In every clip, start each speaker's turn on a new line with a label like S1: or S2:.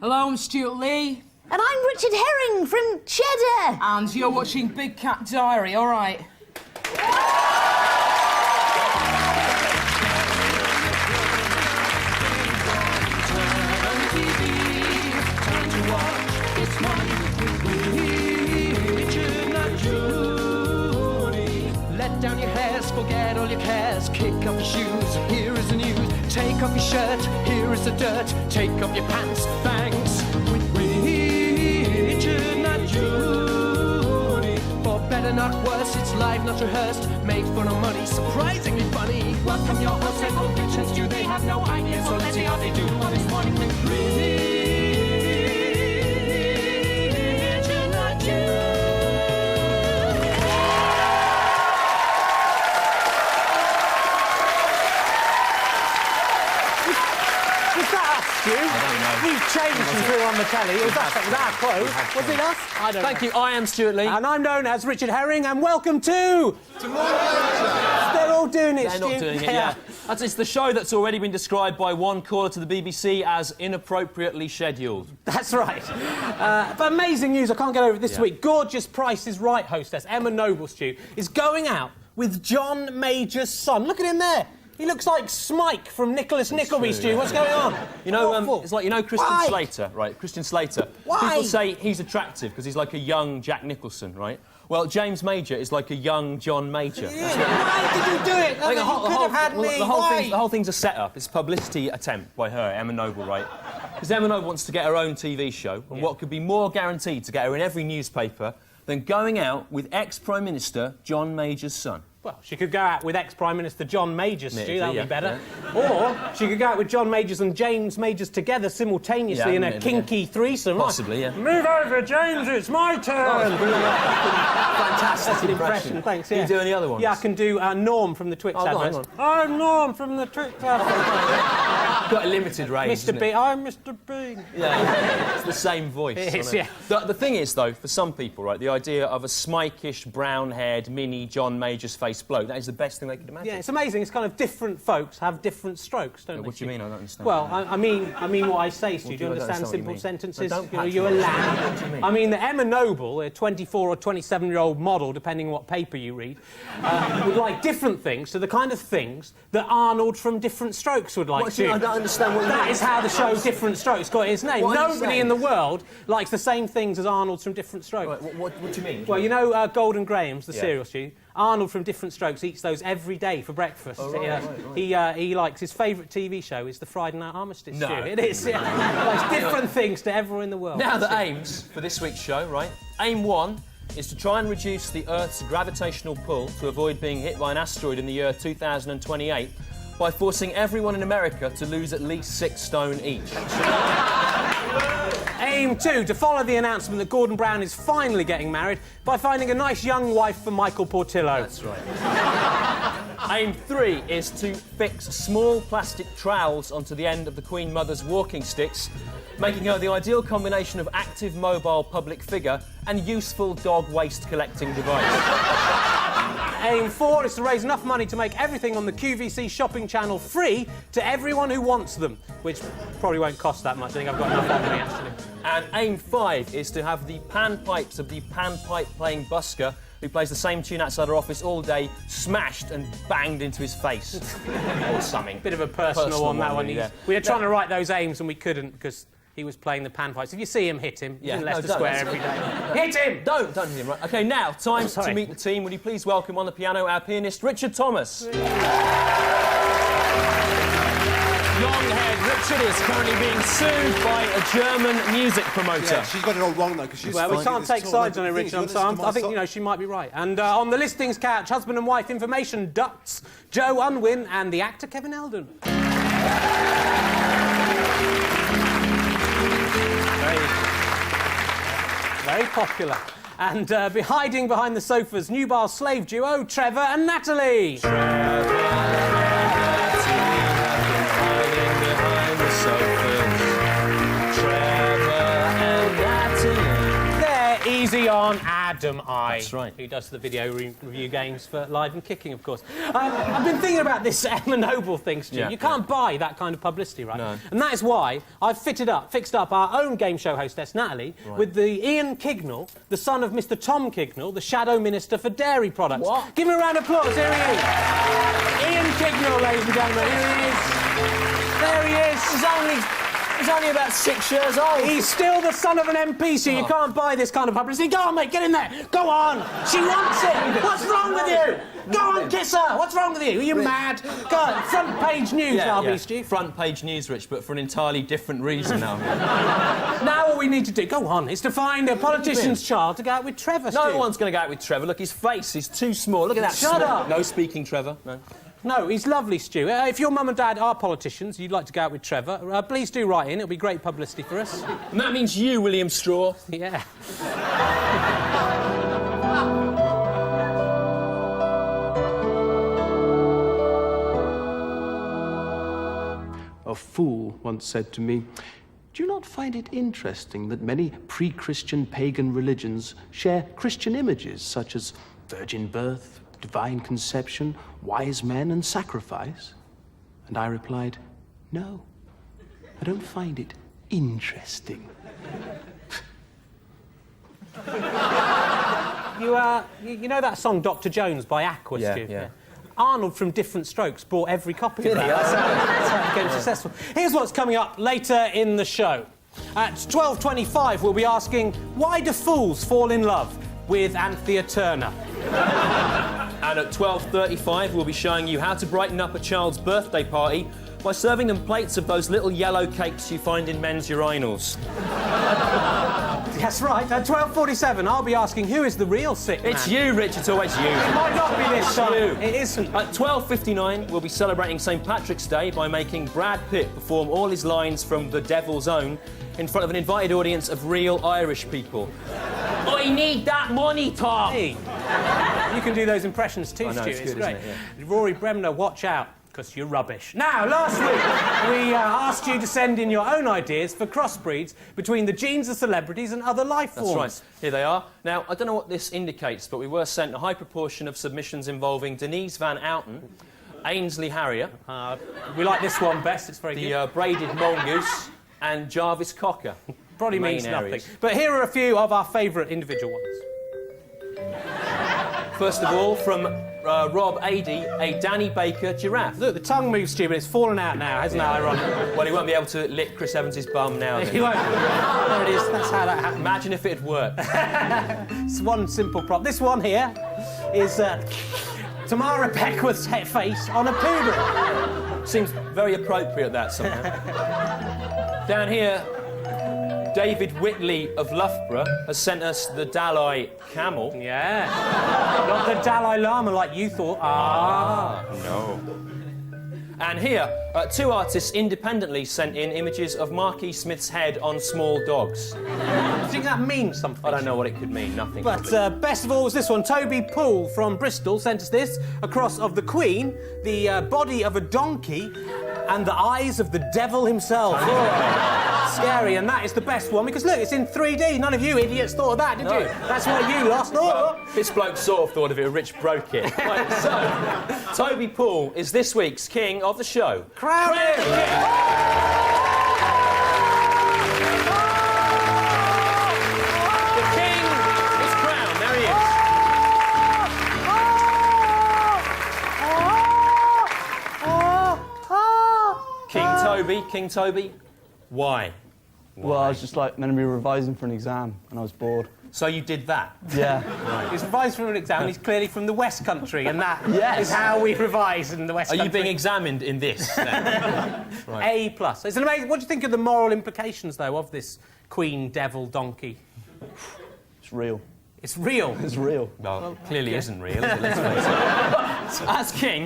S1: Hello, I'm Stuart Lee.
S2: And I'm Richard Herring from Cheddar.
S1: And you're watching Big Cat Diary, all right?
S3: Let down your hairs, forget all your cares. Kick off your shoes, here is the news. Take off your shirt, here is the dirt. Take off your pants, thanks. With Richard, not Judy. For better, not worse, it's live, not rehearsed. Made fun of money, surprisingly funny. Welcome your hosts and all pictures do. They have no idea, so let's see how they do on this morning with Richard, not Judy.
S4: We've changed since we were on the telly. Was that close? Was it us? I don't know.
S5: Thank you. I am Stuart Lee.
S4: And I'm known as Richard Herring, and welcome to... They're all doing it,
S5: They're not doing it, yeah. It's the show that's already been described by one caller to the BBC as inappropriately scheduled.
S4: That's right. But amazing news, I can't get over it this week. Gorgeous Price is Right hostess Emma Noble, Stu, is going out with John Major's son. Look at him there. He looks like Smike from Nicholas Nickleby, Stu. What's going on?
S5: You know, it's like, you know Christian
S4: Why?
S5: Slater, right? Christian Slater.
S4: Why?
S5: People say he's attractive because he's like a young Jack Nicholson, right? Well, James Major is like a young John Major.
S4: Why did you do it?
S5: The
S4: Why?
S5: whole thing's a setup. It's a publicity attempt by her, Emma Noble, right? Because Emma Noble wants to get her own TV show, and what could be more guaranteed to get her in every newspaper than going out with ex-Prime Minister John Major's son?
S4: Well, she could go out with ex-Prime Minister John Majors, Stu, that would be better.
S5: Yeah.
S4: Or she could go out with John Majors and James Majors together simultaneously in a kinky threesome.
S5: Possibly, yeah.
S4: Move over, James, it's my turn!
S5: Fantastic
S4: impression, thanks, yeah.
S5: Can you do any other ones?
S4: Yeah, I can do Norm from the Twix adverts. I'm Norm from the Twix adverts.
S5: Got a limited range,
S4: Mr. Bean, I'm Mr. Bean.
S5: Yeah, it's the same voice.
S4: It is,
S5: yeah. The thing is, though, for some people, right, the idea of a smike-ish, brown-haired, mini John Major's face bloke, that is the best thing they could imagine.
S4: Yeah, it's amazing. It's kind of different folks have different strokes, don't they?
S5: What do you mean? I don't understand.
S4: Well, I mean what I say, Stu. Do you understand simple sentences? You're a lamb.
S5: What do you mean?
S4: I mean, the Emma Noble, a 24 or 27-year-old model, depending on what paper you read, would like different things to the kind of things that Arnold from Different Strokes would like to.
S5: I don't understand what you mean.
S4: That is how the show Different Strokes got its name. Nobody in the world likes the same things as Arnold's from Different Strokes.
S5: Right, what do you mean?
S4: Well, you know Golden Graham's, the cereal, Stu? Arnold from Different Strokes eats those every day for breakfast.
S5: Oh, right.
S4: He likes his favourite TV show is the Friday Night Armistice.
S5: No.
S4: It is. Yeah. He likes different things to everyone in the world.
S5: Now the aims for this week's show, right? Aim 1 is to try and reduce the Earth's gravitational pull to avoid being hit by an asteroid in the year 2028 by forcing everyone in America to lose at least 6 stone each.
S4: Aim 2, to follow the announcement that Gordon Brown is finally getting married by finding a nice young wife for Michael Portillo.
S5: That's right. Aim 3 is to fix small plastic trowels onto the end of the Queen Mother's walking sticks, making her the ideal combination of active mobile public figure and useful dog waste collecting device.
S4: Aim 4 is to raise enough money to make everything on the QVC shopping channel free to everyone who wants them, which probably won't cost that much. I think I've got enough on me, actually.
S5: And aim 5 is to have the panpipes of the panpipe-playing busker who plays the same tune outside our office all day smashed and banged into his face. Or something.
S4: Bit of a personal on that one.
S5: Yeah.
S4: We were trying to write those aims and we couldn't because he was playing the panpipes. If you see him, hit him. He's in Leicester Square every day. Hit him!
S5: Don't hit him, right? OK, now, time to meet the team. Would you please welcome on the piano our pianist, Richard Thomas. Long-haired Richard is currently being sued by a German music promoter.
S6: Yeah, she's got it all wrong, though, because she's...
S4: Well, we can't take sides on it, Richard, so I think, you know, she might be right. And on the listings couch, husband and wife information ducts, Joe Unwin and the actor Kevin Eldon. Very popular. And hiding behind the sofas, new bar slave duo, Trevor and Natalie. They're easy on, Adam I.
S5: That's right.
S4: Who does the video review games for Live and Kicking, of course. I've been thinking about this Emma Noble thing, Stu.
S5: Yeah.
S4: You can't buy that kind of publicity, right?
S5: No.
S4: And that is why I've fixed up our own game show hostess, Natalie, with the Ian Kignall, the son of Mr. Tom Kignall, the Shadow Minister for Dairy Products.
S5: What?
S4: Give him a round of applause. Here he is. Ian Kignall, ladies and gentlemen. Here he is. There he is.
S5: He's only about 6 years old.
S4: He's still the son of an MP, so you can't buy this kind of publicity. Go on, mate, get in there. Go on. She wants it. What's wrong with you? Go on, kiss her. What's wrong with you? Are you mad? Go on, front page news, Stu.
S5: Front page news, Rich, but for an entirely different reason now.
S4: Now all we need to do, go on, is to find a politician's child to go out with Trevor, Stu.
S5: No one's going to go out with Trevor. Look, his face is too small. Look at that.
S4: Shut up.
S5: No speaking, Trevor. No.
S4: No, he's lovely, Stu. If your mum and dad are politicians, you'd like to go out with Trevor, please do write in. It'll be great publicity for us.
S5: And that means you, William Straw.
S4: Yeah.
S6: A fool once said to me, "Do you not find it interesting that many pre-Christian pagan religions share Christian images such as virgin birth, divine conception, wise men and sacrifice?" And I replied, "No, I don't find it interesting."
S4: You know that song Dr. Jones by Aqua, Stu?
S5: Yeah.
S4: Arnold from Different Strokes bought every copy of that. That's how it became successful. Here's what's coming up later in the show. At 12:25, we'll be asking, why do fools fall in love with Anthea Turner?
S5: And at 12:35, we'll be showing you how to brighten up a child's birthday party by serving them plates of those little yellow cakes you find in men's urinals.
S4: That's right. At 12:47, I'll be asking, who is the real sick man?
S5: It's you, Rich. It's always you.
S4: It might not be this time.
S5: you.
S4: It isn't.
S5: At 12:59, we'll be celebrating St. Patrick's Day by making Brad Pitt perform all his lines from The Devil's Own in front of an invited audience of real Irish people. I need that money, Tom!
S4: Hey. You can do those impressions too,
S5: I know,
S4: Stu.
S5: it's good,
S4: great.
S5: isn't it?
S4: Rory Bremner, watch out, because you're rubbish. Now, last week, we asked you to send in your own ideas for crossbreeds between the genes of celebrities and other life forms.
S5: That's right. Here they are. Now, I don't know what this indicates, but we were sent a high proportion of submissions involving Denise Van Outen, Ainsley Harrier,
S4: We like this one best, it's very good.
S5: the braided mongoose, and Jarvis Cocker.
S4: Probably
S5: Main
S4: means
S5: areas.
S4: nothing. But here are a few of our favourite individual ones.
S5: First of all, from Rob Adey, a Danny Baker giraffe.
S4: Look, the tongue moves, Stu, but it's fallen out now, hasn't it, ironic?
S5: Well, he won't be able to lick Chris Evans' bum now.
S4: He
S5: Then.
S4: won't. There it is, that's how that happened.
S5: Imagine if it had worked.
S4: It's one simple prop. This one here is Tamara Beckworth's face on a poodle.
S5: Seems very appropriate, that, somehow. Down here, David Whitley of Loughborough has sent us the Dalai camel.
S4: Yeah. Not the Dalai Lama like you thought.
S5: No. And here, two artists independently sent in images of Marquis Smith's head on small dogs.
S4: Do you think that means something?
S5: I don't know what it could mean, nothing.
S4: But best of all was this one. Toby Poole from Bristol sent us this. A cross of the Queen, the body of a donkey, and the eyes of the devil himself. Scary, and that is the best one because look, it's in 3D. None of you idiots thought of that, did you? That's why you lost.
S5: Well, this bloke sort of thought of it, Rich broke it. Right, so, Toby Poole is this week's king of the show.
S4: Crown him!
S5: The king is crowned. There he is. King Toby, why?
S7: Well, I was just like meant to be revising for an exam, and I was bored.
S5: So you did that?
S7: Yeah.
S4: He's revised for an exam. He's clearly from the West Country, and that
S7: Yes.
S4: is how we revise in the West
S5: Are
S4: Country.
S5: you being examined in this, then?
S4: A+. It's an amazing. What do you think of the moral implications, though, of this Queen Devil donkey?
S7: It's real.
S4: It's real.
S7: It's real.
S5: Well, clearly isn't real, is it? Let's face it. As king,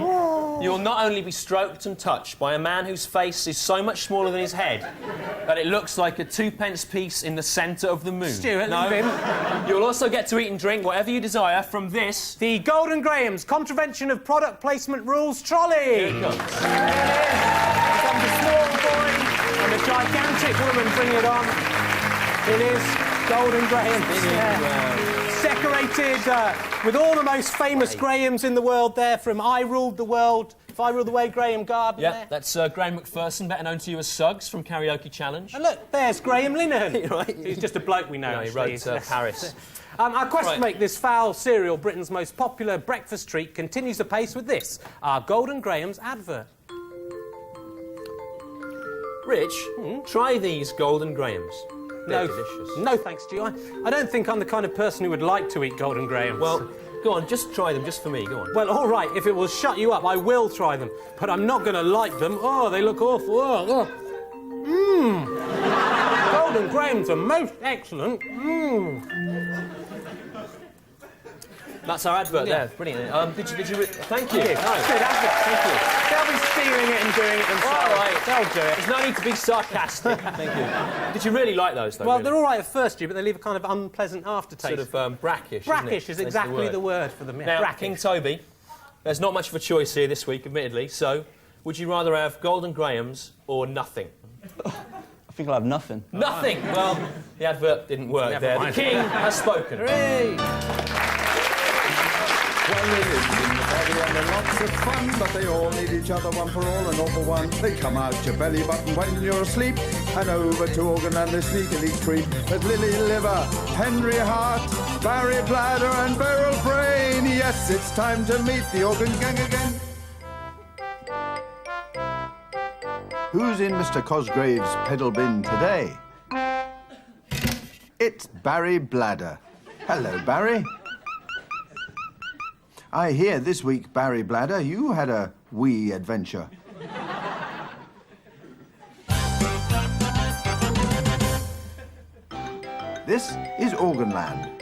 S5: you'll not only be stroked and touched by a man whose face is so much smaller than his head that it looks like a 2-pence piece in the centre of the moon.
S4: Stuart,
S5: no.
S4: leave him.
S5: You'll also get to eat and drink whatever you desire from this.
S4: The Golden Graham's Contravention of Product Placement Rules trolley.
S5: Here it comes.
S4: There it is. It comes a small boy and a gigantic woman bringing it on. It is Golden Grahams. Yeah. Decorated with all the most famous Grahams in the world there, from I Ruled the World, If I Ruled the World, Graham Garden.
S5: Yeah,
S4: there.
S5: that's Graham McPherson, better known to you as Suggs from Karaoke Challenge.
S4: And look, there's Graham Linehan.
S5: Right.
S4: He's just a bloke we know.
S5: No, he
S4: actually.
S5: wrote Paris.
S4: Our quest
S5: Right.
S4: to make this foul cereal Britain's most popular breakfast treat continues apace with this, our Golden Grahams advert.
S5: Rich, try these Golden Grahams. They're delicious.
S4: No thanks to you. I don't think I'm the kind of person who would like to eat Golden Grahams.
S5: Well, go on, just try them, just for me, go on.
S4: Well, all right, if it will shut you up, I will try them. But I'm not going to like them. Oh, they look awful. Golden Grahams are most excellent.
S5: That's our advert there, brilliant. Thank you.
S4: Thank you. Good advert.
S5: Thank you.
S4: They'll be stealing it and doing it themselves.
S5: All right.
S4: They'll do it.
S5: There's no need to be sarcastic. Thank you. Did you really like those, though?
S4: Well,
S5: really?
S4: they're all right at first, Stu, but they leave a kind of unpleasant aftertaste.
S5: Sort of brackish,
S4: brackish
S5: isn't it?
S4: is exactly the word for them. Yeah,
S5: Now,
S4: brackish.
S5: King Toby, there's not much of a choice here this week, admittedly, so would you rather have Golden Grahams or nothing?
S7: I think I'll have nothing.
S5: Nothing! Well, the advert didn't work
S4: Never
S5: there.
S4: mind.
S5: The King has spoken.
S4: Hooray!
S8: Well, they live in the body and they're lots of fun, but they all need each other, one for all and all for one. They come out your belly button when you're asleep, and over to organ and they sneakily creep. With Lily Liver, Henry Hart, Barry Bladder and Beryl Brain. Yes, it's time to meet the organ gang again. Who's in Mr. Cosgrave's pedal bin today? It's Barry Bladder. Hello, Barry. I hear this week, Barry Bladder, you had a wee adventure. This is Organland.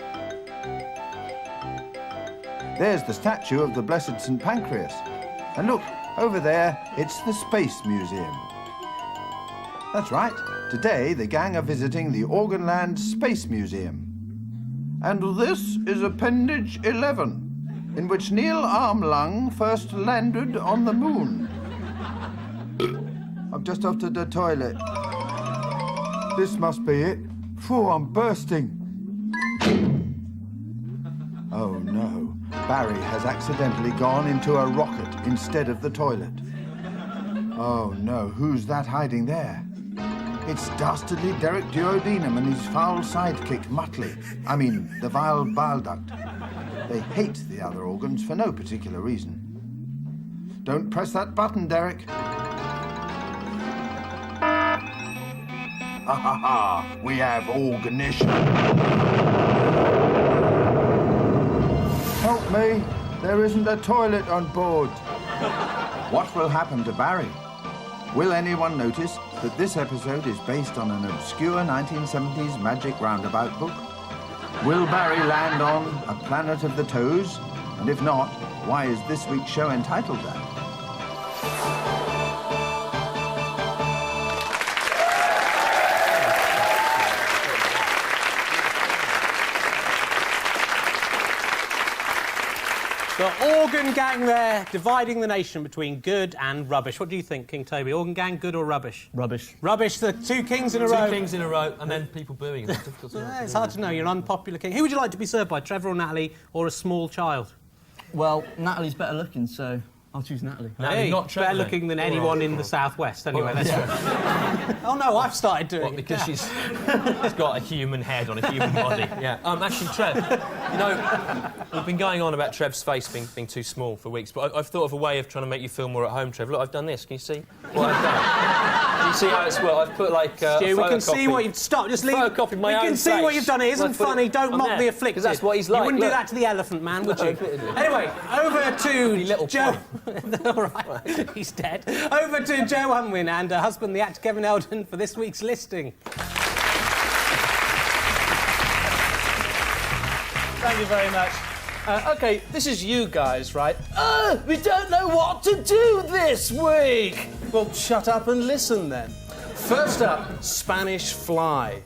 S8: There's the statue of the Blessed St. Pancras. And look, over there, it's the Space Museum. That's right. Today, the gang are visiting the Organland Space Museum. And this is Appendage 11. In which Neil Armstrong first landed on the moon. I'm just off to the toilet. This must be it. Phew, I'm bursting. Oh no, Barry has accidentally gone into a rocket instead of the toilet. Oh no, who's that hiding there? It's dastardly Derek Duodenum and his foul sidekick Muttley. I mean, the vile bile duct. They hate the other organs for no particular reason. Don't press that button, Derek. Ha ha ha! We have organition. Help me! There isn't a toilet on board. What will happen to Barry? Will anyone notice that this episode is based on an obscure 1970s magic roundabout book? Will Barry land on a planet of the toes? And if not, why is this week's show entitled that?
S4: The organ gang there, dividing the nation between good and rubbish. What do you think, King Toby? Organ gang, good or rubbish?
S7: Rubbish.
S4: Rubbish, the two kings in a row.
S5: Two kings in a row, and then people booing. It's difficult to know.
S4: It's hard to know. You're an unpopular king. Who would you like to be served by, Trevor or Natalie, or a small child?
S7: Well, Natalie's better looking, so I'll choose Natalie.
S5: Natalie, not Trevor,
S4: better
S5: then.
S4: looking than
S5: All
S4: anyone
S5: right.
S4: in the southwest, anyway.
S5: Well,
S4: That's Oh no, I've started doing
S5: What,
S4: it.
S5: because
S4: Yeah.
S5: she's got a human head on a human body. Yeah. Actually, Trev, you know, we've been going on about Trev's face being too small for weeks, but I've thought of a way of trying to make you feel more at home, Trev. Look, I've done this. Can you see what I've done? Can you see how it's well? I've put like
S4: Stu, we can see what you've... Stop, just leave...
S5: Photocopied my
S4: We can
S5: own
S4: see what
S5: face.
S4: you've done. It isn't
S5: Well, I put
S4: funny.
S5: it
S4: Don't
S5: on
S4: mock
S5: there,
S4: the afflicted.
S5: 'cause that's what he's like.
S4: You wouldn't do
S5: Look.
S4: that to the elephant man, would
S5: No,
S4: you?
S5: admittedly.
S4: Anyway, over to
S5: little
S4: Joe... All right, he's dead. Over to Joe Unwin and her husband, the actor Kevin Eldon, for this week's listing.
S9: Thank you very much. OK, this is you guys, right? We don't know what to do this week! Well, shut up and listen then. First up, Spanish Fly.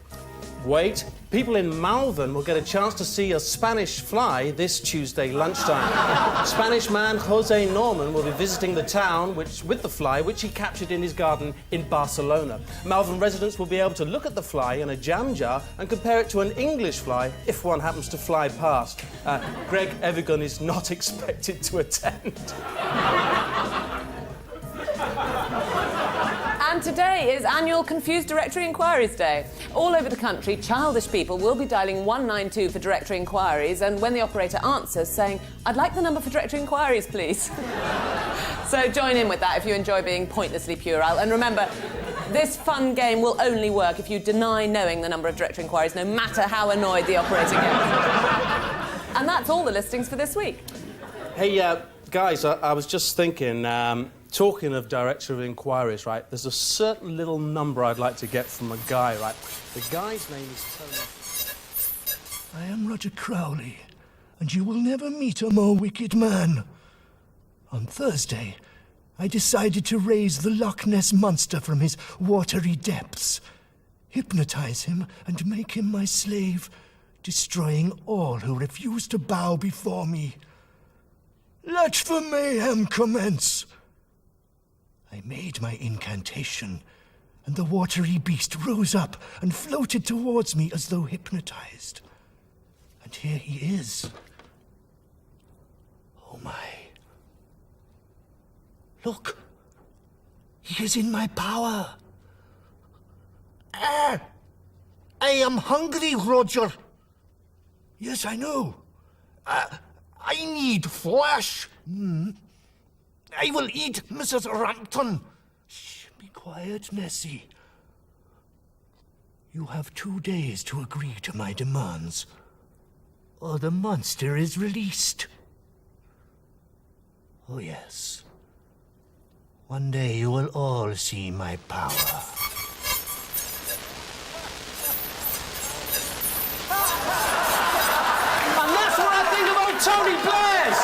S9: wait. People in Malvern will get a chance to see a Spanish fly this Tuesday lunchtime. Spanish man Jose Norman will be visiting the town with the fly, which he captured in his garden in Barcelona. Malvern residents will be able to look at the fly in a jam jar and compare it to an English fly if one happens to fly past. Greg Evigan is not expected to attend.
S10: And today is annual Confused Directory Inquiries Day. All over the country, childish people will be dialing 192 for directory inquiries, and when the operator answers, saying, "I'd like the number for directory inquiries, please." So join in with that if you enjoy being pointlessly puerile. And remember, this fun game will only work if you deny knowing the number of directory inquiries, no matter how annoyed the operator gets. And that's all the listings for this week.
S9: Hey, guys, I was just thinking, talking of director of inquiries, right, there's a certain little number I'd like to get from a guy, right? The guy's name is Tony.
S11: I am Roger Crowley, and you will never meet a more wicked man. On Thursday, I decided to raise the Loch Ness Monster from his watery depths, hypnotize him and make him my slave, destroying all who refuse to bow before me. Let the mayhem commence. I made my incantation, and the watery beast rose up and floated towards me as though hypnotized. And here he is. Oh my. Look. He is in my power. I am hungry, Roger. Yes, I know. I need flesh. I will eat Mrs. Rampton. Shh, be quiet, Nessie. You have 2 days to agree to my demands, or the monster is released. Oh, yes. One day you will all see my power.
S9: And that's what I think about Tony Blairs!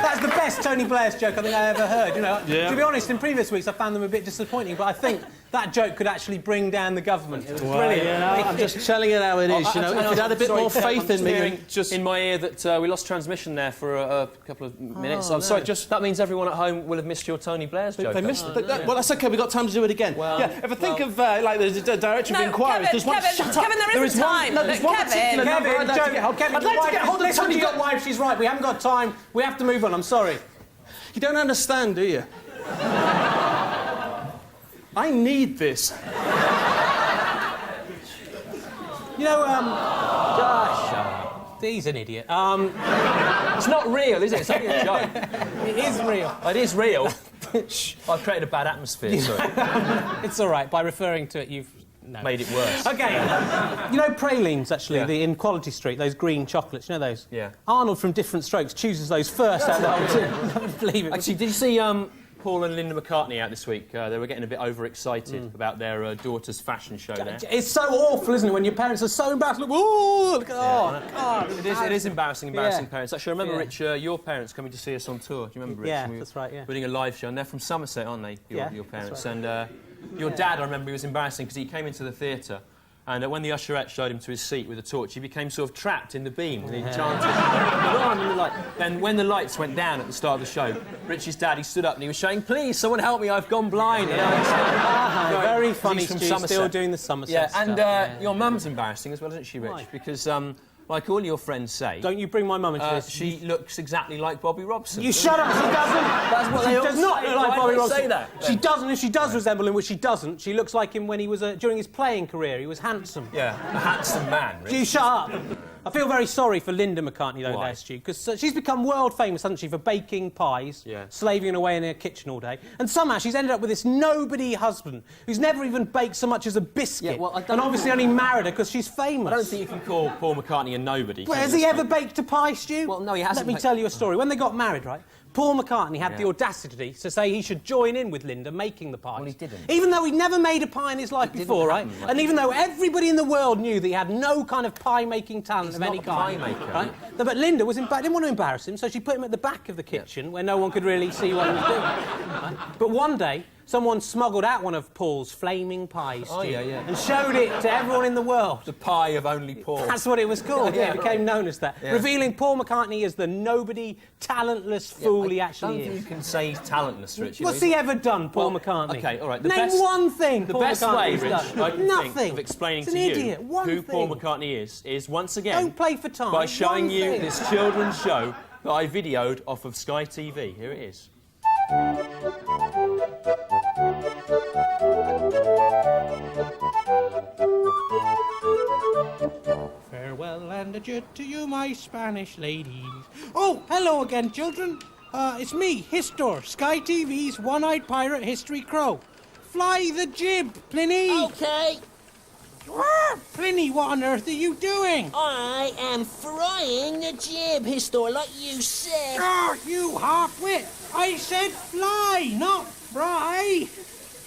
S4: That's the best Tony Blairs joke I think I ever heard. You know,
S9: yeah.
S4: To be honest, in previous weeks I found them a bit disappointing, but I think that joke could actually bring down the government. It was brilliant.
S9: You know, I'm just telling you how it is. You know, if you'd had a bit more faith in me.
S5: Just in my ear that we lost transmission there for a couple of minutes. I'm sorry. Just that means everyone at home will have missed your Tony Blairs joke.
S9: They missed it. Well, that's okay. We've got time to do it again.
S5: Well,
S9: yeah. If I think of like the director of inquiries, there's one. Shut up.
S10: Kevin, there isn't time.
S9: There's one particular number I'd like to get hold.
S4: Kevin,
S9: I'd like to get hold of
S4: listen
S9: Tony.
S4: to your wife. She's right. We haven't got time. We have to move on. I'm sorry.
S9: You don't understand, do you? I need this.
S4: You know, he's an idiot.
S5: It's not real, is it? It's only a joke.
S4: It is real.
S5: It is real. I've created a bad atmosphere, sorry.
S4: It's all right. By referring to it, you've
S5: made it worse.
S4: OK. You know pralines, actually,
S5: Yeah.
S4: in Quality Street, those green chocolates, you know those?
S5: Yeah.
S4: Arnold from Different Strokes chooses those first out of the whole tin. Believe it.
S5: Actually, did you see Paul and Linda McCartney out this week? They were getting a bit overexcited about their daughter's fashion show there.
S4: It's so awful, isn't it, when your parents are so embarrassed? Look, ooh, look, oh, God.
S5: It is embarrassing
S4: Yeah.
S5: parents. Actually, I remember, Rich, your parents coming to see us on tour. Do you remember, Rich?
S4: Yeah,
S5: We
S4: that's right, yeah.
S5: We're doing a live show, and they're from Somerset, aren't they, your parents?
S4: Right.
S5: And your dad, I remember, he was embarrassing because he came into the theatre, and when the usherette showed him to his seat with a torch, he became sort of trapped in the beam, and he chanted. Then when the lights went down at the start of the show, Rich's dad, he stood up and he was shouting, "Please, someone help me, I've gone blind."
S4: Very funny,
S5: He's from
S4: Stu,
S5: Somerset.
S4: still doing the Somerset
S5: Yeah,
S4: stuff.
S5: and your mum's embarrassing as well, isn't she, Rich?
S4: Why?
S5: Because, like all your friends say...
S4: Don't you bring my mum into this.
S5: She looks exactly like Bobby Robson.
S4: You shut up, she doesn't.
S5: That's what they all
S4: does not
S5: say.
S4: look like
S5: Why
S4: Bobby
S5: do they
S4: Robson.
S5: say that?
S4: She doesn't. If she does resemble him, which she doesn't, she looks like him when he was during his playing career. He was handsome.
S5: Yeah, a handsome man, Rich.
S4: You shut up. I feel very sorry for Linda McCartney, though,
S5: Why?
S4: there, Stu, because she's become world famous, hasn't she, for baking pies, slaving away in her kitchen all day, and somehow she's ended up with this nobody husband who's never even baked so much as a biscuit, and obviously only married her because she's famous.
S5: I don't think you can call Paul McCartney a nobody.
S4: Well, has he ever baked a pie, Stu?
S5: Well, no, he hasn't.
S4: Let me tell you a story. When they got married, right, Paul McCartney had the audacity to say he should join in with Linda making the pies.
S5: Well, he didn't.
S4: Even though he'd never made a pie in his life before, right? And even though everybody in the world knew that he had no kind of pie-making talent of any kind.
S5: He's not a pie maker.
S4: Right? But Linda didn't want to embarrass him, so she put him at the back of the kitchen where no one could really see what he was doing. Right? But one day, someone smuggled out one of Paul's flaming pies, Stu, and showed it to everyone in the world.
S5: The pie of only Paul.
S4: That's what it was called, it became known as that.
S5: Yeah.
S4: Revealing Paul McCartney as the nobody, talentless fool he actually
S5: I don't
S4: is.
S5: think you can say he's talentless, Richard.
S4: What's he ever done, Paul McCartney?
S5: OK, all right.
S4: Name one thing
S5: The
S4: Paul
S5: best
S4: McCartney's
S5: way, Rich,
S4: done.
S5: I can
S4: Nothing.
S5: think of explaining
S4: He's
S5: to
S4: an
S5: you
S4: idiot. One
S5: who Paul
S4: thing.
S5: McCartney is once again...
S4: Don't play for time.
S5: By showing
S4: One
S5: you
S4: thing.
S5: this children's show that I videoed off of Sky TV. Here it is.
S12: Farewell and adieu to you, my Spanish ladies. Oh, hello again, children. It's me, Histor, Sky TV's one-eyed pirate history crow. Fly the jib, Pliny.
S2: Okay.
S12: Pliny, what on earth are you doing?
S2: I am frying the jib, Histor, like you said.
S12: Oh, you half-wit. I said fly, not fry.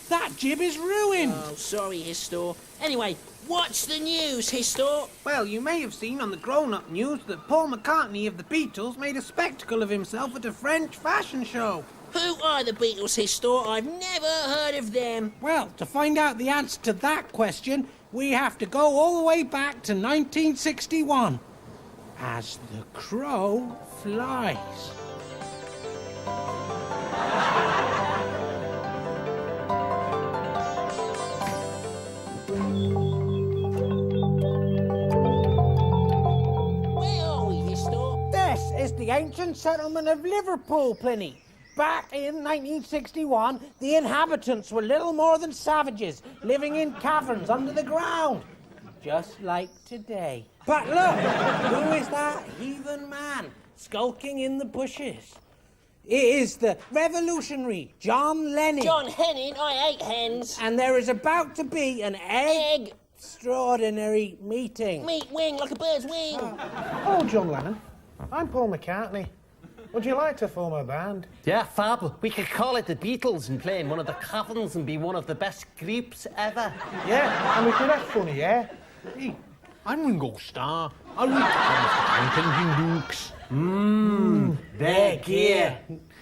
S12: That jib is ruined.
S2: Oh, sorry, Histor. Anyway, what's the news, Histor?
S12: Well, you may have seen on the grown-up news that Paul McCartney of the Beatles made a spectacle of himself at a French fashion show.
S2: Who are the Beatles, Histor? I've never heard of them.
S12: Well, to find out the answer to that question, we have to go all the way back to 1961. As the crow flies.
S2: Where are we, Histor?
S12: This is the ancient settlement of Liverpool, Pliny. Back in 1961, the inhabitants were little more than savages, living in caverns under the ground. Just like today. But look, who is that heathen man skulking in the bushes? It is the revolutionary John Lennon.
S2: John Henning, I hate hens.
S12: And there is about to be an extraordinary meeting.
S2: Meat wing like a bird's wing.
S13: Hello, John Lennon. I'm Paul McCartney. Would you like to form a band?
S14: Yeah, fab. We could call it the Beatles and play in one of the caverns and be one of the best groups ever.
S13: Yeah, and we could have funny, yeah?
S12: Hey, I'm Ringo Starr. I read Camping books.
S13: They're gear.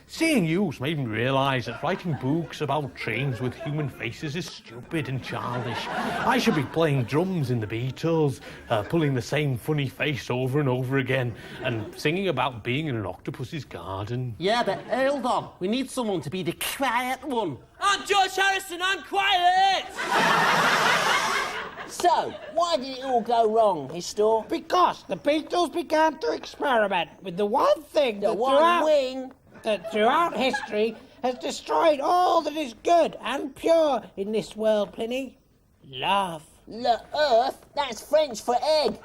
S12: Seeing you's made me realise that writing books about trains with human faces is stupid and childish. I should be playing drums in the Beatles, pulling the same funny face over and over again, and singing about being in an octopus's garden.
S14: Yeah, but Eldon, we need someone to be the quiet one.
S2: I'm George Harrison, I'm quiet! So, why did it all go wrong, Histor?
S12: Because the Beatles began to experiment with the one thing
S2: The
S12: that
S2: one wing.
S12: throughout history has destroyed all that is good and pure in this world, Pliny. Love.
S2: Le Earth? That's French for egg.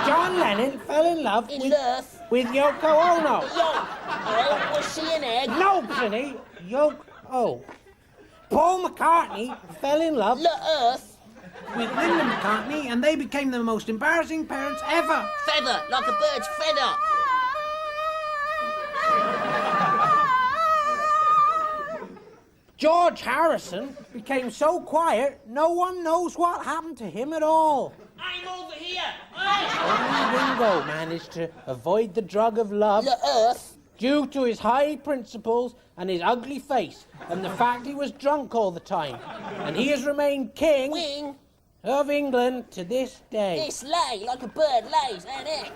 S12: John Lennon fell in love with Yoko Ono.
S2: Was she an egg?
S12: No, Pliny. Yoko. Paul McCartney fell in love
S2: Le Earth?
S12: with Linda McCartney, and they became the most embarrassing parents ever.
S2: Feather, like a bird's feather.
S12: George Harrison became so quiet, no one knows what happened to him at all.
S2: I'm over here.
S12: Only Ringo managed to avoid the drug of love
S2: Le Earth?
S12: due to his high principles and his ugly face and the fact he was drunk all the time. And he has remained king
S2: Wing?
S12: of England to this day.
S2: This lay, like a bird lays an egg.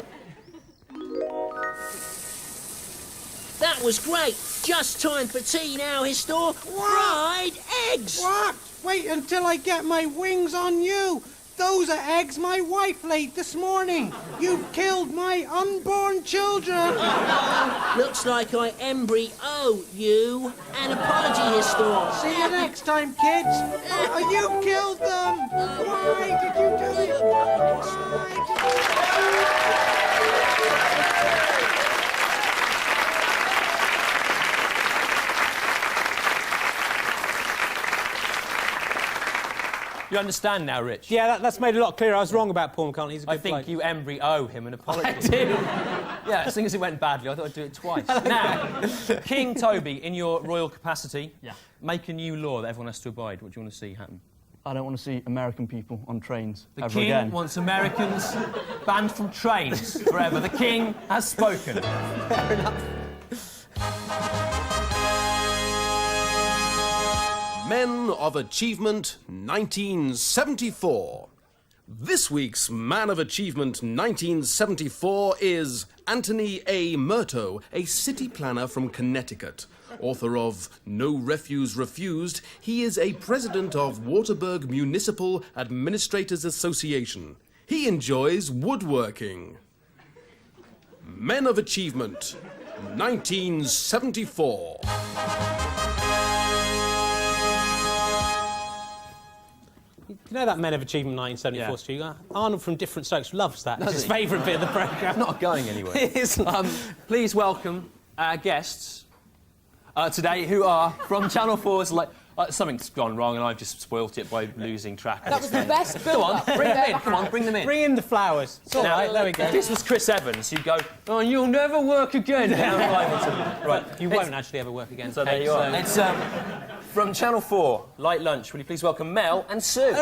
S2: That was great. Just time for tea now, Histor. Fried eggs.
S12: What? Wait until I get my wings on you. Those are eggs my wife laid this morning. You've killed my unborn children.
S2: Looks like I owe you an apology, Histor.
S12: See you next time, kids. You killed them. Why did you do it?
S5: You understand now, Rich?
S4: Yeah, that's made it a lot clearer. I was wrong about Paul McCartney. He's a good
S5: I think
S4: bloke.
S5: you owe him an apology.
S4: I do.
S5: Yeah, as soon as it went badly, I thought I'd do it twice. Now, King Toby, in your royal capacity, make a new law that everyone has to abide. What do you want to see happen?
S7: I don't want to see American people on trains
S5: The
S7: ever
S5: King
S7: again.
S5: wants Americans banned from trains forever. The King has spoken.
S4: Fair enough.
S15: Men of Achievement 1974. This week's Man of Achievement 1974 is Anthony A. Murto, a city planner from Connecticut. Author of No Refuse Refused, he is a president of Waterburg Municipal Administrators Association. He enjoys woodworking. Men of Achievement 1974.
S4: You know that Men of Achievement 1974, Stu? Arnold from Different Strokes loves that. It's his favourite bit of the programme.
S5: Not going anywhere. Please welcome our guests today, who are from Channel 4's... something's gone wrong and I've just spoilt it by losing track of
S1: That was the best build-up.
S5: Go on, bring them in. Come on, bring them in.
S4: Bring in the flowers. It's all right, there we go.
S5: If this was Chris Evans, you'd go, oh, you'll never work again down Iverton. Right.
S4: You won't actually ever work again.
S5: So there you are. It's from Channel 4, Light Lunch. Will you please welcome Mel and Sue?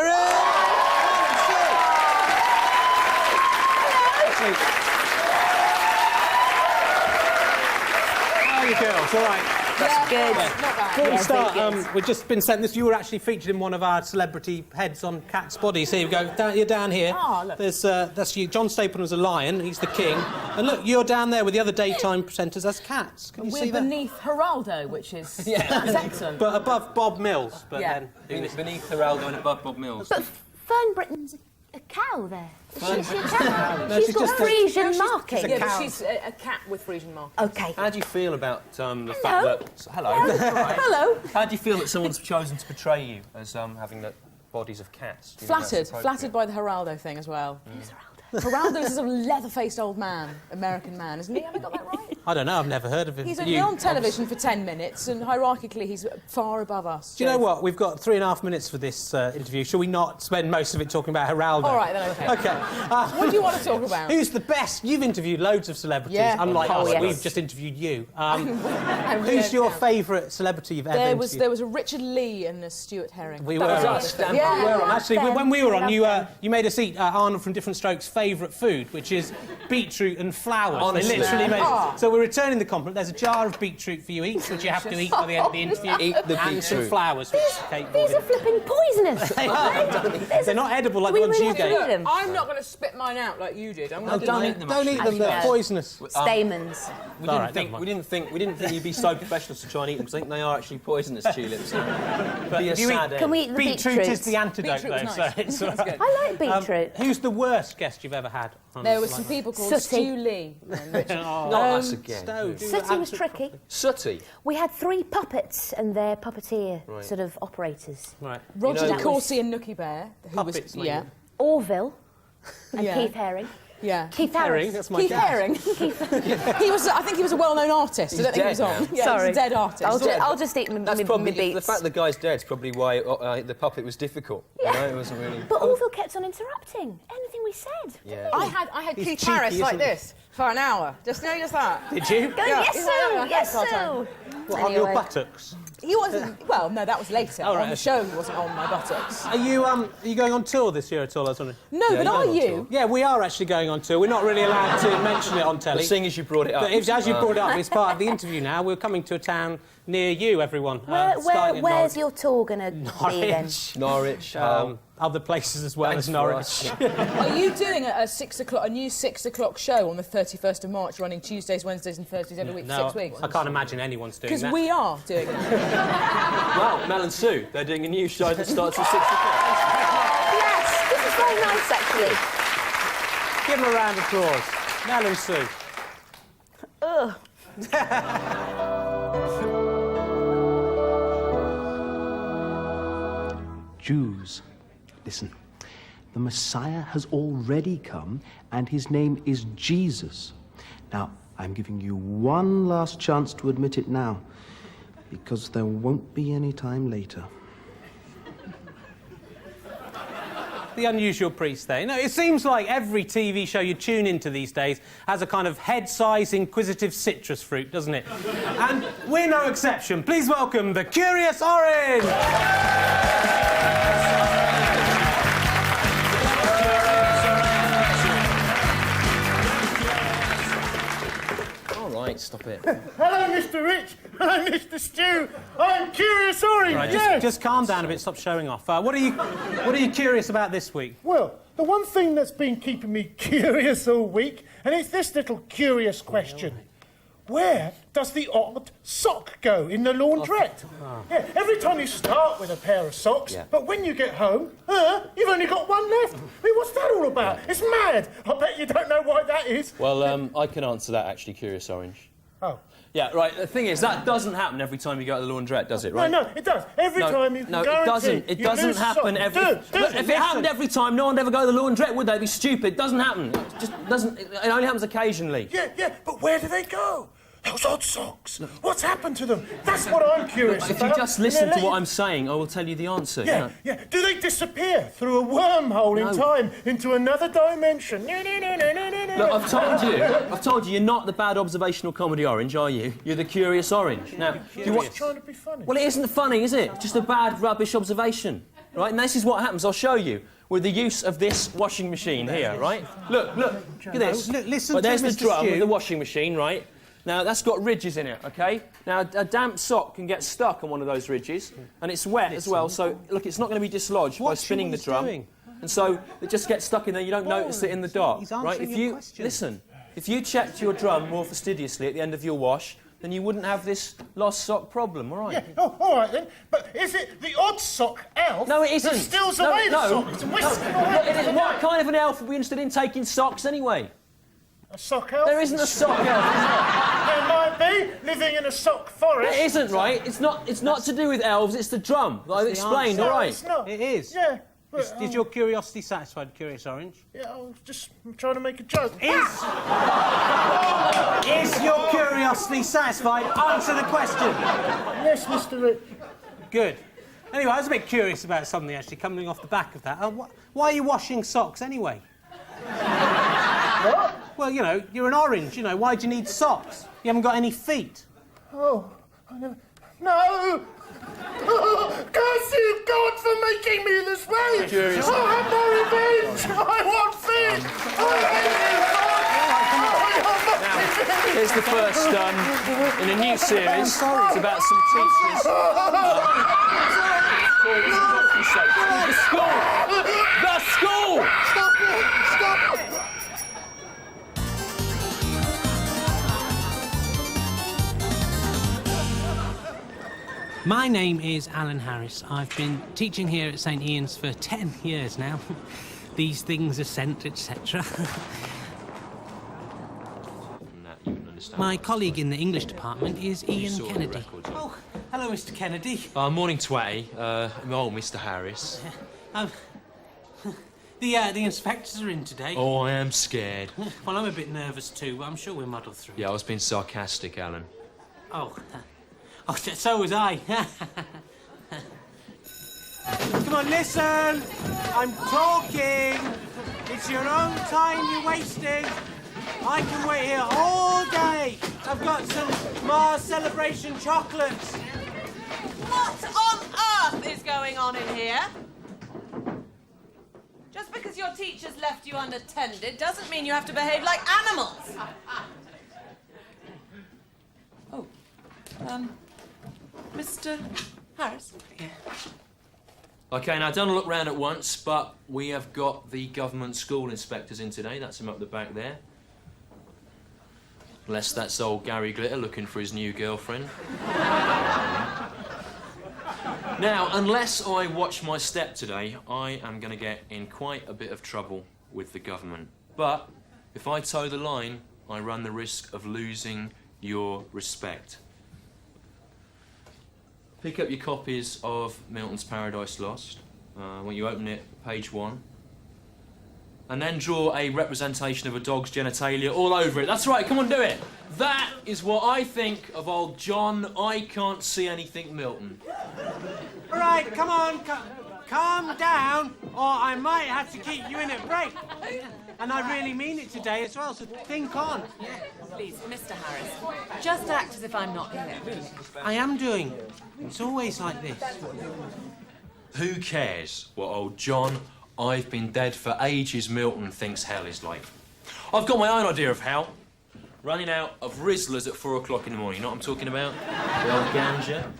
S4: How are you girls? All right.
S10: That's good.
S1: Not bad.
S4: Before we
S10: Yeah,
S4: start,
S10: very good.
S4: we've just been sent this. You were actually featured in one of our celebrity heads on Cat's bodies. Here you go. You're down here.
S1: Oh, look.
S4: That's you. John Stapleton was a lion. He's the king. And look, you're down there with the other daytime presenters as cats. Can you
S1: We're
S4: see that?
S1: beneath Geraldo, which is... That's excellent.
S4: But above Bob Mills. But
S1: Yeah.
S4: then
S5: Beneath Geraldo and above Bob Mills.
S16: But Fern Britton's a cow there. She's a cow.
S4: No,
S16: she's
S4: she's
S16: got
S4: just
S16: Frisian markings.
S1: Yeah, but she's a cat with Frisian markings.
S16: Okay.
S5: How do you feel about the fact that... Hello.
S1: Hello.
S5: How do you feel that someone's chosen to portray you as having the bodies of cats? Do you think that's
S1: Flattered by the Geraldo thing as well. Who's Geraldo? Geraldo's a sort of leather-faced old man, American man, isn't he? Have I got that right?
S4: I don't know. I've never heard of him.
S1: He's only on television for 10 minutes, and hierarchically, he's far above us.
S4: Do you know what? We've got 3.5 minutes for this interview. Shall we not spend most of it talking about Geraldo?
S1: All right, then, OK.
S4: OK.
S1: What do you want to talk about?
S4: Who's the best? You've interviewed loads of celebrities, unlike us. We've just interviewed you. Who's your favourite celebrity you've ever interviewed?
S1: There was a Richard Lee and a Stuart Herring.
S4: We were on. Actually, when we were on, you made us eat Arnold from Different Strokes' favourite food, which is beetroot and flowers.
S5: Honestly.
S4: They literally made it. So we're returning the compliment. There's a jar of beetroot for you each, which you have to eat by the end of the interview.
S5: Eat the
S4: and some
S5: beetroot.
S4: flowers, which Kate
S16: These are flipping poisonous.
S4: They're not edible like the ones you gave.
S1: Look, I'm not going to spit mine out like you did. I'm
S4: No,
S1: going to
S4: don't eat them. They're poisonous.
S16: Stamens.
S5: We didn't think you'd be so professional to try and eat them, because I think they are actually poisonous tulips. But be a sad end.
S16: Can we eat the
S4: Beetroot
S16: beetroot?
S4: is the antidote, though,
S1: Beetroot's
S4: so
S1: nice.
S4: it's all right.
S16: I like beetroot.
S4: Who's the worst guest you've ever had?
S1: There were some people called
S16: Sooty.
S1: Stu Lee.
S5: Not us again.
S16: Sooty was tricky.
S5: Sooty.
S16: We had 3 puppets and their puppeteer sort of operators.
S4: Right.
S1: Roger
S16: You know-
S1: Corsi and Nookie Bear. Who
S4: Puppets,
S1: was, yeah.
S16: Orville and
S1: Yeah.
S16: Keith Herring.
S1: Yeah.
S16: Keith
S4: Herring,
S16: Harris.
S4: that's my
S1: Keith
S4: dad.
S1: Herring. He was. I think he was a well-known artist. I don't think he was on. Yeah,
S16: Sorry.
S1: he's a dead artist.
S16: I'll just eat
S5: That's
S16: my
S5: probably
S16: beats.
S5: the fact the guy's dead is probably why the puppet was difficult.
S16: Yeah.
S5: You know, it wasn't really.
S16: But Orville kept on interrupting anything we said.
S5: Yeah.
S1: I had
S4: He's
S1: Keith
S4: cheeky,
S1: Harris like
S4: isn't he?
S1: this for an hour. Just that.
S4: Did you?
S16: Go,
S1: Yeah.
S16: yes,
S1: Yeah,
S16: Sue, yes,
S1: that's
S16: Sue.
S4: What, on your buttocks?
S1: He wasn't. Well, no, that was later.
S4: Oh, right.
S1: On the show, he wasn't on my buttocks.
S4: Are you going on tour this year at all? I was wondering.
S1: No, but are you?
S4: Yeah, we are actually going on tour. We're not really allowed to mention it on telly.
S5: But seeing as you brought it up.
S4: But as you brought it up, it's part of the interview now. We're coming to a town near you, everyone. Starting in
S16: Where's your tour going to be then?
S5: Norwich.
S4: Other places as well
S5: Thanks
S4: as
S5: for
S4: Norwich.
S5: us.
S1: Are you doing a 6 o'clock, a new 6 o'clock show on the 31st of March, running Tuesdays, Wednesdays, and Thursdays every week for 6 weeks?
S4: I can't imagine anyone's doing that.
S1: Because we are doing it.
S5: Well, Mel and Sue, they're doing a new show that starts at 6 o'clock.
S16: Yes, this is very nice actually.
S4: Give them a round of applause. Mel and Sue.
S6: Jews, listen. The Messiah has already come, and his name is Jesus. Now, I'm giving you one last chance to admit it now, because there won't be any time later.
S4: the unusual priest there. You know, it seems like every TV show you tune into these days has a kind of head-sized, inquisitive citrus fruit, doesn't it? And we're no exception. Please welcome the Curious Orange!
S5: Right, stop it.
S13: Hello, Mr. Rich. Hello, Mr. Stew. I'm Curious Orange.
S4: Right,
S13: yes.
S4: just calm down a bit. Stop showing off. What are you curious about this week?
S13: Well, the one thing that's been keeping me curious all week, and it's this little curious question. Where does the odd sock go in the laundrette? Yeah, every time you start with a pair of socks, but when you get home, you've only got one left. I mean, what's that all about? It's mad. I bet you don't know why that is.
S5: Well, I can answer that, actually, Curious Orange.
S13: Oh.
S5: Yeah, right, the thing is, that doesn't happen every time you go to the laundrette, does it, right?
S13: No, it does. Every time you can guarantee
S5: it doesn't happen every... Look, if it happened every time, no one would ever go to the laundrette, would they? It'd be stupid. It doesn't happen. It just doesn't... It only happens occasionally.
S13: Yeah, but where do they go? Those odd socks. What's happened to them? That's what I'm curious about.
S5: If you just listen to what I'm saying, I will tell you the answer.
S13: Yeah. Do they disappear through a wormhole in time into another dimension?
S5: Look, I've told you, you're not the bad observational comedy orange, are you? You're the Curious Orange. Now, do you want...
S13: trying to be funny.
S5: Well, it isn't funny, is it? It's just a bad, rubbish observation, right? And this is what happens. I'll show you with the use of this washing machine here, right? Look at this.
S4: Listen
S5: there's
S4: to
S5: the
S4: Mr.
S5: drum
S4: Stew.
S5: with the washing machine, right? Now, that's got ridges in it, OK? Now, a damp sock can get stuck on one of those ridges, and it's wet as well, so, look, it's not going to be dislodged by spinning the drum. And so it just gets stuck in there, you don't notice it in the dark, right? Listen, if you checked your drum more fastidiously at the end of your wash, then you wouldn't have this lost sock problem, all right?
S13: Yeah, all right then. But is it the odd sock elf?
S5: No, it isn't.
S13: That steals away the socks and whisks them away?
S5: What kind of an elf would be interested in taking socks anyway?
S13: A sock elf?
S5: There isn't a sock elf, is there?
S13: There might be, living in a sock forest.
S5: It isn't, right? It's not to do with elves, it's the drum that I've explained, all right?
S13: It's not.
S4: It is.
S13: Yeah. But,
S4: Is your curiosity satisfied, Curious Orange?
S13: Yeah, I was just trying to make a joke.
S4: Is your curiosity satisfied? Answer the question.
S13: Yes, Mr. Rich.
S4: Good. Anyway, I was a bit curious about something actually coming off the back of that. Why are you washing socks anyway?
S13: What?
S4: Well, you know, you're an orange. You know, why do you need socks? You haven't got any feet.
S13: Oh, I never... No! Curse you, God, for making me this way!
S5: Curious.
S13: I have my revenge! I want feet!
S5: Here's the first in a new series. It's about some teachers. The school! The school!
S13: Stop it! Stop it!
S17: My name is Alan Harris. I've been teaching here at St Ian's for 10 years now. These things are sent, etc. My colleague in the English department is Ian Kennedy.
S4: Oh, hello, Mr. Kennedy.
S5: Morning, Twatty. Mr. Harris.
S17: The inspectors are in today.
S5: Oh, I am scared.
S17: Well, I'm a bit nervous too, but I'm sure we'll muddle through.
S5: Yeah, I was being sarcastic, Alan.
S17: Oh, so was I.
S4: Come on, listen! I'm talking! It's your own time you're wasting! I can wait here all day! I've got some Mars celebration chocolates!
S10: What on earth is going on in here? Just because your teachers left you unattended doesn't mean you have to behave like animals. Oh, Mr. Harris?
S17: Yeah.
S5: OK, now don't look round at once, but we have got the government school inspectors in today. That's him up the back there. Unless that's old Gary Glitter looking for his new girlfriend. Now, unless I watch my step today, I am going to get in quite a bit of trouble with the government. But if I toe the line, I run the risk of losing your respect. Pick up your copies of Milton's Paradise Lost. When you open it, page 1. And then draw a representation of a dog's genitalia all over it. That's right, come on, do it. That is what I think of old John I Can't See Anything Milton.
S4: All right, come on, calm down, or I might have to keep you in at break. And I really mean it today as well, so think on.
S10: Please, Mr. Harris, just act as if I'm not here.
S4: I am doing. It's always like this.
S5: Who cares what old John, I've been dead for ages, Milton thinks hell is like? I've got my own idea of hell. Running out of Rizzlers at 4 o'clock in the morning. You know what I'm talking about? The old ganja,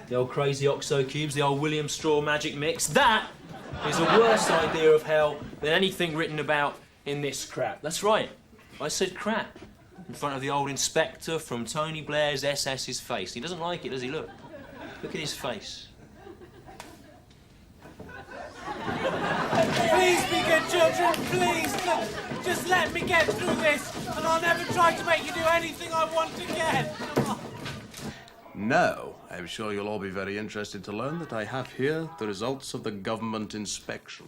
S5: the old crazy oxo cubes, the old William Straw magic mix. That is a worse idea of hell than anything written about in this crap. That's right. I said crap. In front of the old inspector from Tony Blairs' SS's face. He doesn't like it, does he? Look. Look at his face.
S4: Please be good children, please. Just let me get through this, and I'll never try to make you do anything I want again.
S6: Now, I'm sure you'll all be very interested to learn that I have here the results of the government inspection.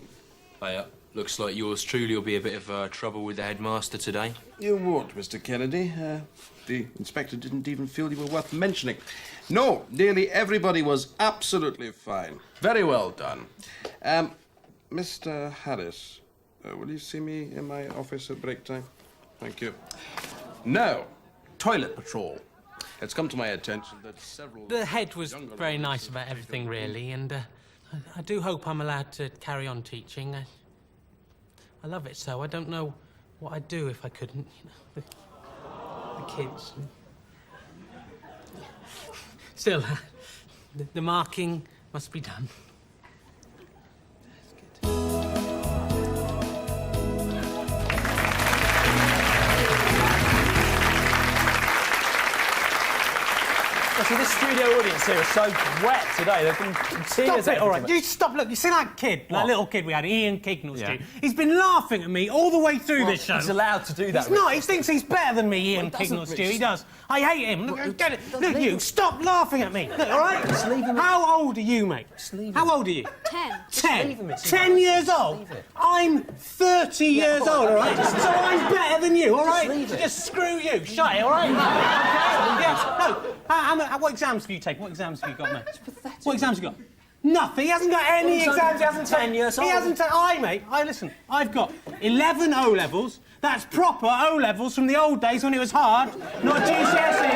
S5: Looks like yours truly will be a bit of trouble with the headmaster today.
S6: You won't, Mr. Kennedy. The inspector didn't even feel you were worth mentioning. No, nearly everybody was absolutely fine. Very well done. Mr. Harris, will you see me in my office at break time? Thank you. Now, toilet patrol. It's come to my attention that several...
S17: The head was very nice about everything, really, and I do hope I'm allowed to carry on teaching. I love it so. I don't know what I'd do if I couldn't, you know, the kids. Still, the marking must be done.
S5: See, this studio audience here is so wet today. They've been tears.
S4: Stop it, all right. You stop. Look, you see that kid, that little kid we had, Ian Kignall, Stu? He's been laughing at me all the way through this show.
S5: He's allowed to do that.
S4: He's not. He thinks he's better than me, Ian Kignall, Stu. He does. I hate him. Look, get it. Look, you, stop laughing at me. Look, all right?
S5: Just leave him.
S4: How old are you, mate?
S5: Just leave him.
S4: How old are you?
S16: 10.
S4: 10? 10 years old? I'm 30 years old, all right? So I'm better than you, all right? So just screw you. Shut it, all right? Yes. No. What exams have you taken? What exams have you got, mate? It's pathetic. What exams have you got? Nothing. He hasn't got any exams. He hasn't
S5: 10 years old.
S4: He hasn't taken... mate. Listen. I've got 11 O-levels. That's proper O-levels from the old days when it was hard, not GCSE.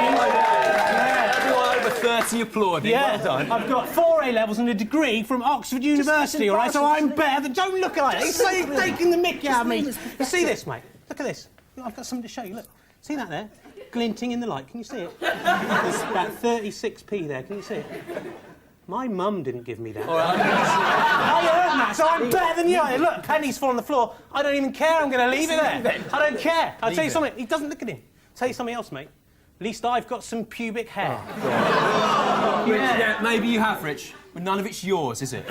S5: Everyone over 30 applauding.
S4: Yeah.
S5: Well done.
S4: I've got 4 A-levels and a degree from Oxford University, all right? So I'm better than... Don't look at it. He's taking the mickey out of me. You see this, mate? Look at this. I've got something to show you. Look. See that there? Glinting in the light. Can you see it? There's about 36p there. Can you see it? My mum didn't give me that.
S5: All right.
S4: I earned that, so I'm better than you. Look, pennies fall on the floor. I don't even care. I'm going to leave it there. I don't care. I'll tell you something. He doesn't look at him. I'll tell you something else, mate. At least I've got some pubic hair.
S5: Yeah, maybe you have, Rich, but none of it's yours, is it?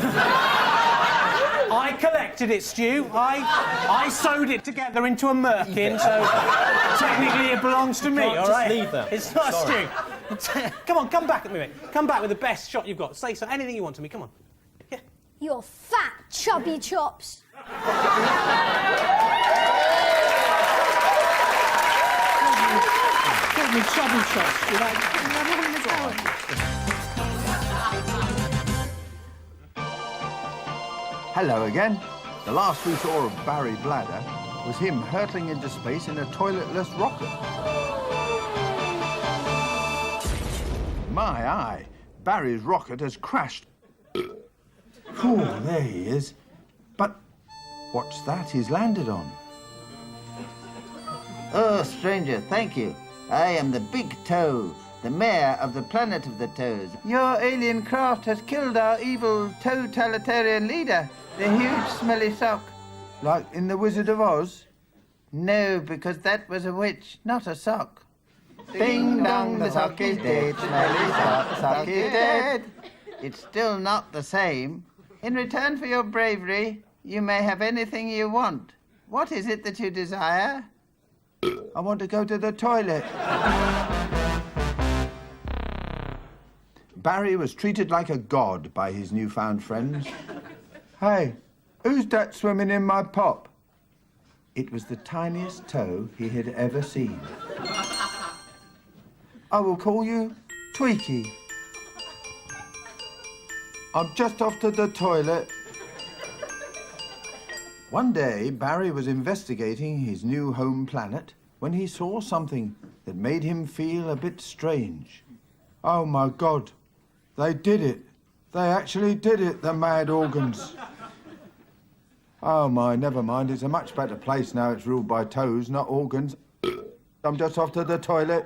S4: I collected it, Stu. I sewed it together into a merkin, so technically it belongs to me, all right?
S5: Just leave that.
S4: It's not Stu. Come on, come back at me, mate. Come back with the best shot you've got. Say so, anything you want to me. Come on. Yeah.
S16: Your fat, chubby chops.
S4: Give me chubby chops. You like?
S8: Hello again. The last we saw of Barry Bladder was him hurtling into space in a toiletless rocket. My eye, Barry's rocket has crashed. Oh, there he is. But what's that he's landed on?
S18: Oh, stranger, thank you. I am the Big Toe, the mayor of the planet of the Toes. Your alien craft has killed our evil totalitarian leader, the huge smelly sock.
S8: Like in The Wizard of Oz?
S18: No, because that was a witch, not a sock. Ding dong, the sock is dead, smelly sock is dead. It's still not the same. In return for your bravery, you may have anything you want. What is it that you desire?
S8: I want to go to the toilet. Barry was treated like a god by his newfound friends. Hey, who's that swimming in my pop? It was the tiniest toe he had ever seen. I will call you Tweaky. I'm just off to the toilet. One day, Barry was investigating his new home planet when he saw something that made him feel a bit strange. Oh, my God. They did it. They actually did it, the mad organs. Oh, my, never mind. It's a much better place now it's ruled by toes, not organs. I'm just off to the toilet.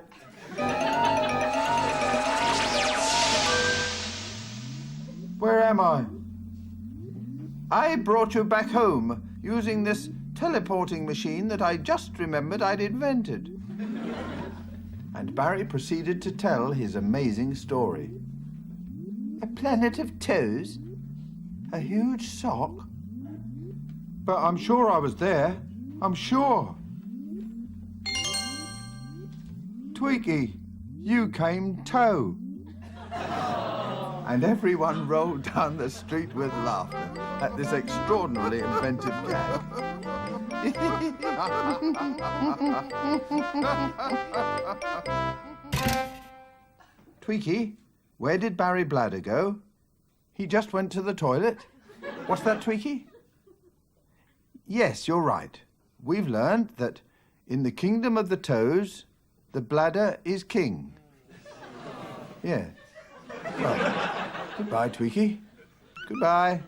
S8: Where am I? I brought you back home using this teleporting machine that I just remembered I'd invented. And Barry proceeded to tell his amazing story. A planet of toes? A huge sock? But I'm sure I was there. I'm sure. Tweaky, you came toe. And everyone rolled down the street with laughter at this extraordinarily inventive gag. Tweaky, where did Barry Bladder go? He just went to the toilet. What's that, Tweaky? Yes, you're right. We've learned that in the kingdom of the toes, the bladder is king. Yeah. Right. Goodbye, Tweaky. Goodbye.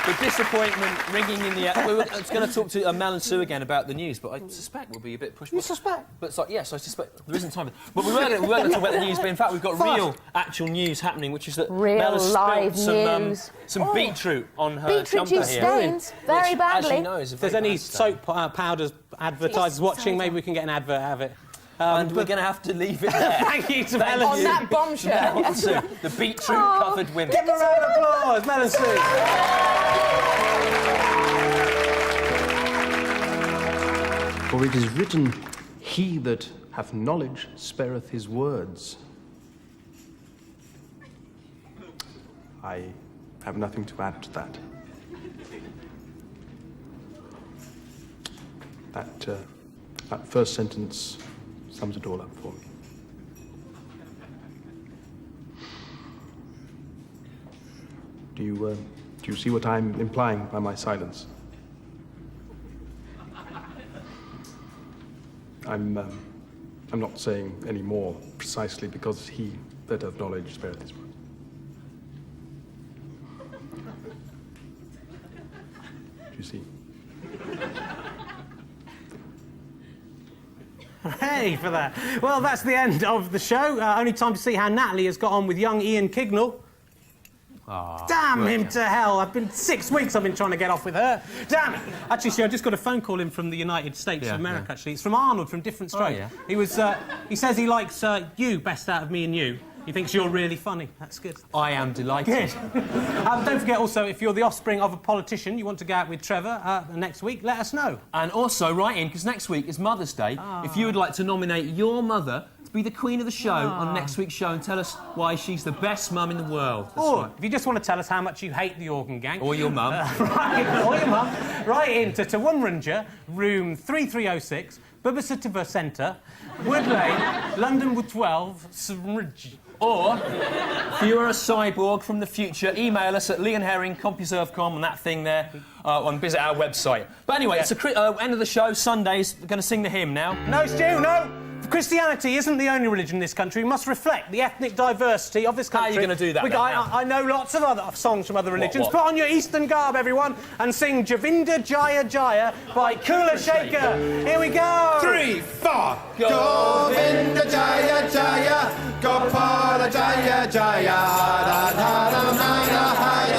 S5: The disappointment ringing in the air. I was going to talk to Mel and Sue again about the news, but I suspect we'll be a bit pushed. You
S4: suspect?
S5: But it's like, yes, I suspect there isn't time. But we weren't going to talk about the news. But in fact, we've got real, actual news happening, which is that
S16: Real
S5: Mel has
S16: live
S5: spilt some beetroot on her jumper here.
S16: stains very
S5: which,
S16: badly.
S5: As you know, is a
S4: If there's
S5: very
S4: any
S5: bad stain.
S4: soap powders advertisers watching, maybe we can get an advert out of it.
S5: And we're going to have to leave it there.
S4: Thank you to Mel and
S1: On
S4: Sue.
S1: that bombshell.
S5: Mel and Sue, the beetroot-covered women.
S4: Give them a round of applause, Mel and Sue.
S6: For it is written, he that hath knowledge spareth his words. I have nothing to add to that. That first sentence sums it all up for me. Do you see what I'm implying by my silence? I'm not saying any more precisely because he that hath knowledge spareth his words. Do you see?
S4: Hey for that. Well, that's the end of the show. Only time to see how Natalie has got on with young Ian Kignall. Damn him to hell. I've been 6 weeks I've been trying to get off with her. Damn it. Actually, see, I just got a phone call in from the United States of America, actually. It's from Arnold from Different Strokes. He was, he says he likes you best out of me and you. He thinks you're really funny. That's good.
S5: I am delighted.
S4: Good. Don't forget also, if you're the offspring of a politician, you want to go out with Trevor next week, let us know.
S5: And also write in, because next week is Mother's Day. If you would like to nominate your mother to be the queen of the show on next week's show and tell us why she's the best mum in the world.
S4: Or if you just want to tell us how much you hate the Organ Gang.
S5: Or your mum.
S4: Or your mum. Write in to TMWRNJ, room 3306, Bubbasitava Centre, Wood Lane, London Wood 12, Surridge.
S5: Or, if you are a cyborg from the future, email us at leeandherring.compuserve.com on that thing there, and visit our website. But anyway, it's the end of the show, Sundays. We're going to sing the hymn now.
S4: No, Stu, no! Christianity isn't the only religion in this country. We must reflect the ethnic diversity of this country.
S5: How are you going to do that?
S4: I know lots of other songs from other religions.
S5: What?
S4: Put on your Eastern garb, everyone, and sing Javinda Jaya Jaya by Kula Shaker. Here we go!
S3: 3, 4.
S8: Govinda Jaya Jaya, Gopala Jaya Jaya, Radha Ramaya Haya.